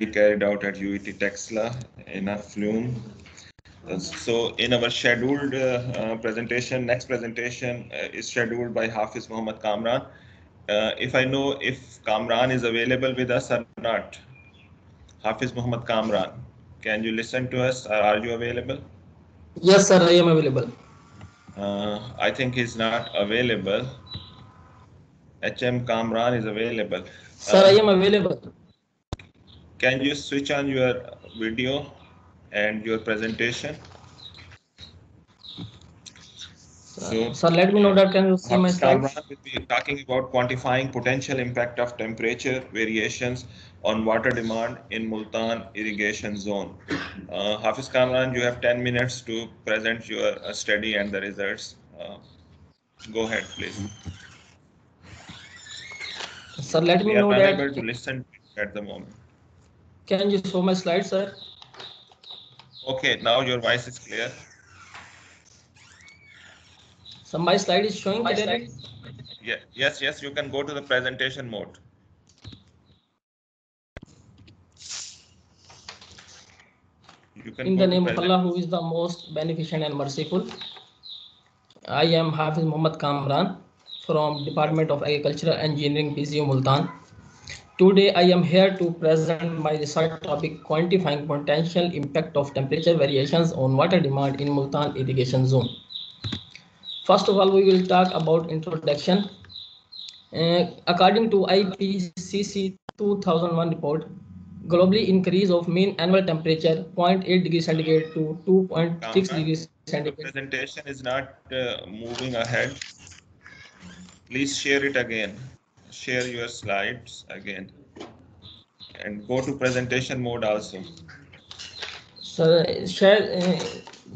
carried out at UET Texla in a Flume. So in our scheduled presentation, next presentation is scheduled by Hafiz Muhammad Kamran. If I know if Kamran is available with us or not. Hafiz Muhammad Kamran, can you listen to us? Are you available? Yes, sir, I am available. I think he's not available. HM Kamran is available. Sir, I am available. Can you switch on your video and your presentation? So, sir, let me know that can you see my Hafiz Kamran slides? will be talking about quantifying potential impact of temperature variations on water demand in Multan irrigation zone. Hafiz Kamran, you have 10 minutes to present your study and the results. Go ahead, please. Sir, let me We are know that. unable to listen at the moment. Can you show my slides, sir? Okay, now your voice is clear. So my slide is showing clearly. Yeah, yes, you can go to the presentation mode. You can In go the to name of Allah, who is the most beneficent and merciful. I am Hafiz Muhammad Kamran from Department of Agricultural Engineering, PCU Multan. Today I am here to present my research topic quantifying potential impact of temperature variations on water demand in Multan irrigation zone. First of all, we will talk about introduction. According to IPCC 2001 report, globally increase of mean annual temperature 0.8 degrees centigrade to 2.6 degrees centigrade. The presentation is not moving ahead. Please share it again. Share your slides again. And go to presentation mode also. So,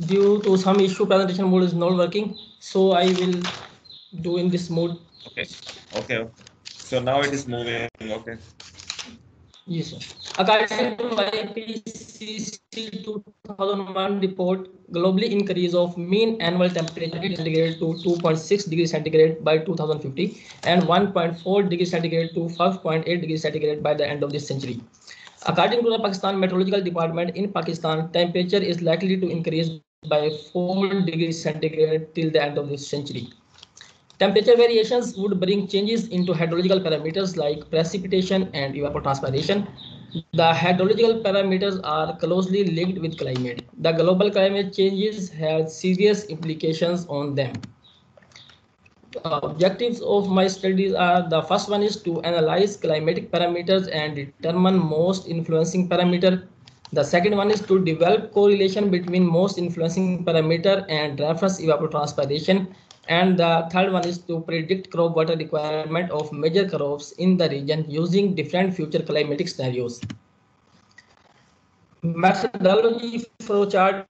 due to some issue, presentation mode is not working. So I will do in this mode. Okay. So now it is moving. Okay. Yes, sir. According to IPCC 2001 report, globally increase of mean annual temperature centigrade to 2.6 degrees centigrade by 2050 and 1.4 degrees centigrade to 5.8 degrees centigrade by the end of this century. According to the Pakistan Meteorological Department, in Pakistan, temperature is likely to increase by 4 degrees centigrade till the end of this century. Temperature variations would bring changes into hydrological parameters like precipitation and evapotranspiration. The hydrological parameters are closely linked with climate. The global climate changes have serious implications on them. Objectives of my studies are: the first one is to analyze climatic parameters and determine most influencing parameter. The second one is to develop correlation between most influencing parameter and reference evapotranspiration. And the third one is to predict crop water requirement of major crops in the region using different future climatic scenarios. Methodology flowchart.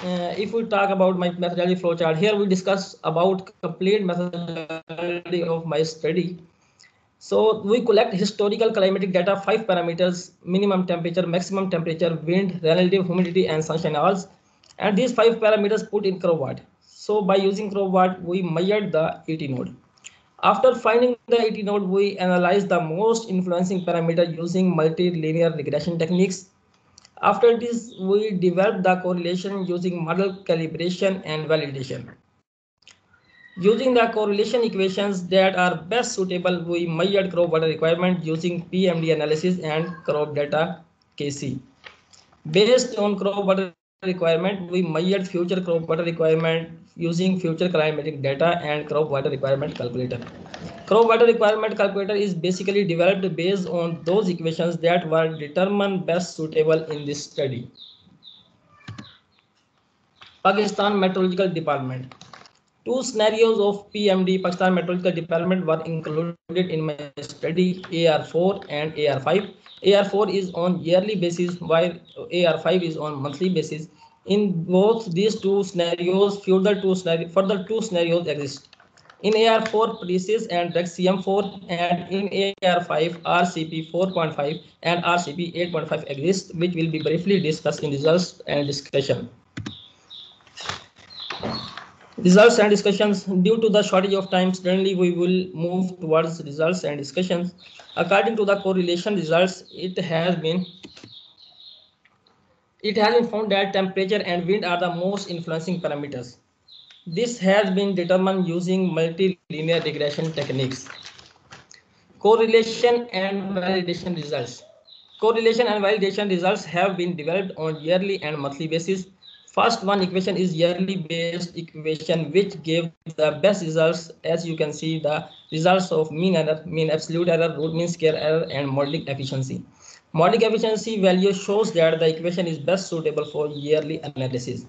If we talk about my methodology flowchart, here we discuss about complete methodology of my study. So we collect historical climatic data, 5 parameters: minimum temperature, maximum temperature, wind, relative humidity, and sunshine hours. And these 5 parameters put in CropWatt. So by using CropWatt, we measured the ET node. After finding the ET node, we analyzed the most influencing parameter using multilinear regression techniques. After this, we developed the correlation using model calibration and validation. Using the correlation equations that are best suitable, we measured crop water requirement using PMD analysis and crop data KC. Based on crop water requirement, we measured future crop water requirement using future climatic data and crop water requirement calculator. Crop water requirement calculator is basically developed based on those equations that were determined best suitable in this study. Pakistan Meteorological Department. 2 scenarios of PMD, Pakistan Meteorological Department, were included in my study, AR4 and AR5. AR4 is on yearly basis, while AR5 is on monthly basis. In both these two scenarios, further two scenarios exist. In AR4, PRECIS and REC-CM4, and in AR5, RCP 4.5 and RCP 8.5 exist, which will be briefly discussed in results and discussion. Results and discussions. Due to the shortage of time, suddenly we will move towards results and discussions. According to the correlation results, it has been it has been found that temperature and wind are the most influencing parameters. This has been determined using multilinear regression techniques. Correlation and validation results. Correlation and validation results have been developed on yearly and monthly basis. First one equation is yearly based equation which gave the best results. As you can see, the results of mean error, mean absolute error, root mean square error, and modeling efficiency. Modeling efficiency value shows that the equation is best suitable for yearly analysis.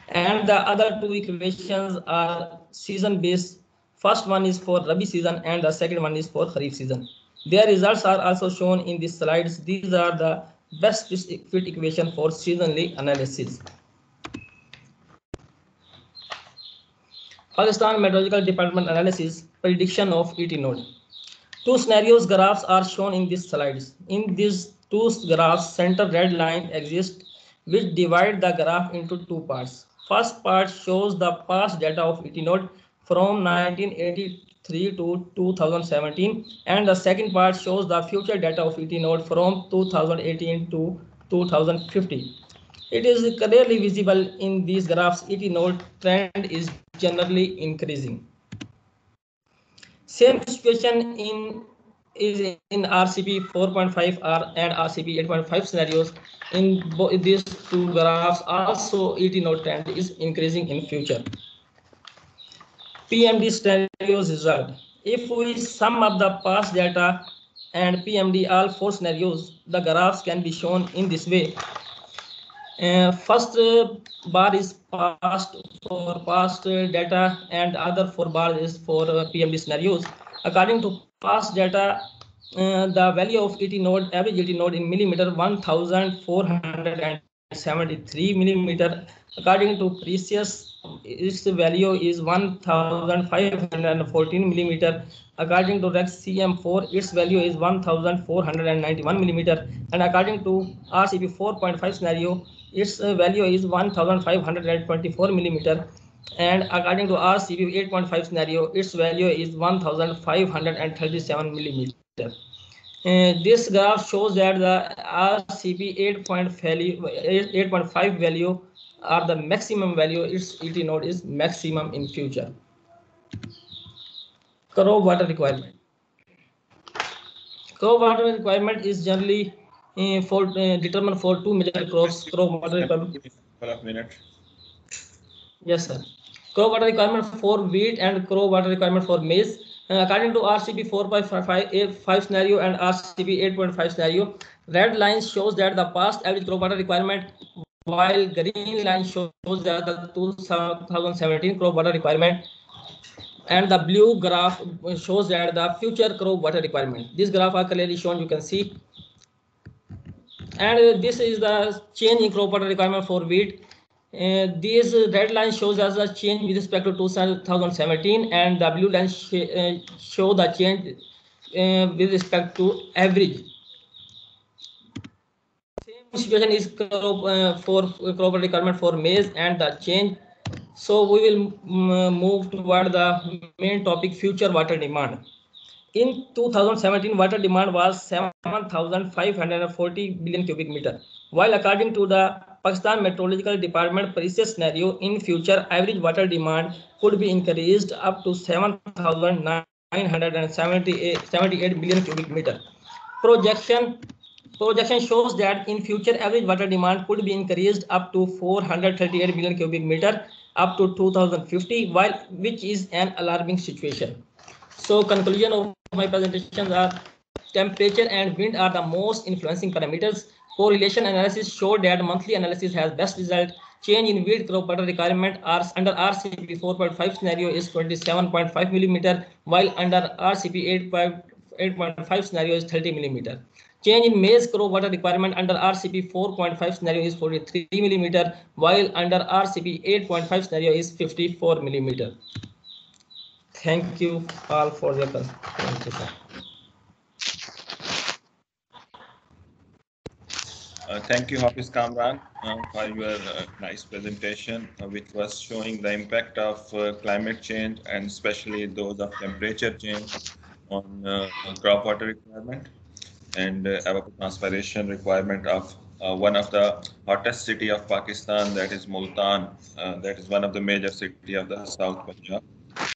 And the other two equations are season based. First one is for Rabi season and the second one is for Kharif season. Their results are also shown in these slides. These are the best fit equation for seasonally analysis. Pakistan Meteorological Department analysis prediction of ET node. Two scenarios graphs are shown in these slides. In these two graphs, center red line exists which divide the graph into two parts. First part shows the past data of ET node from 1983 to 2017, and the second part shows the future data of ET node from 2018 to 2050. It is clearly visible in these graphs. ET node trend is generally increasing. Same situation is in RCP 4.5R and RCP 8.5 scenarios. In these two graphs, also ET node trend is increasing in future. PMD scenarios result. If we sum up the past data and PMD all four scenarios, the graphs can be shown in this way. First bar is past for past data and other four bars is for PMD scenarios. According to past data, the value of ET node, average ET node in millimeter, 1473 millimeter. According to previous, its value is 1514 millimeter. According to Rex CM4, its value is 1491 millimeter. And according to RCP 4.5 scenario, its value is 1524 millimeter. And according to RCP 8.5 scenario, its value is 1537 millimeter. This graph shows that the RCP 8.5 value are the maximum value. Its ET node is maximum in future. Crop water requirement. Crop water requirement is generally determined for two major crops. Crop water requirement. Yes, sir. Crop water requirement for wheat and crop water requirement for maize. According to RCP 4.5 scenario and RCP 8.5 scenario, red line shows that the past average crop water requirement, while green line shows that the 2017 crop water requirement, and the blue graph shows that the future crop water requirement. These graphs are clearly shown, you can see. And this is the change in crop water requirement for wheat. This red line shows us the change with respect to 2017, and the blue line show the change with respect to average. Same situation is for crop water requirement for maize and the change. So we will move toward the main topic, future water demand. In 2017, water demand was 7,540 billion cubic meter, while according to the Pakistan Meteorological Department previous scenario, in future average water demand could be increased up to 7,978 billion cubic meter. Projection shows that in future average water demand could be increased up to 438 billion cubic meter up to 2050, which is an alarming situation. So conclusion of my presentations are temperature and wind are the most influencing parameters. Correlation analysis showed that monthly analysis has best result. Change in wheat crop water requirement under RCP 4.5 scenario is 27.5 millimeter, while under RCP 8.5 scenario is 30 millimeter. Change in maize crop water requirement under RCP 4.5 scenario is 43 millimeter, while under RCP 8.5 scenario is 54 millimeter. Thank you all for your presentation. Thank you, Hafiz Kamran, for your nice presentation, which was showing the impact of climate change and especially those of temperature change on crop water requirement and evapotranspiration requirement of one of the hottest city of Pakistan, that is Multan. That is one of the major city of the South Punjab.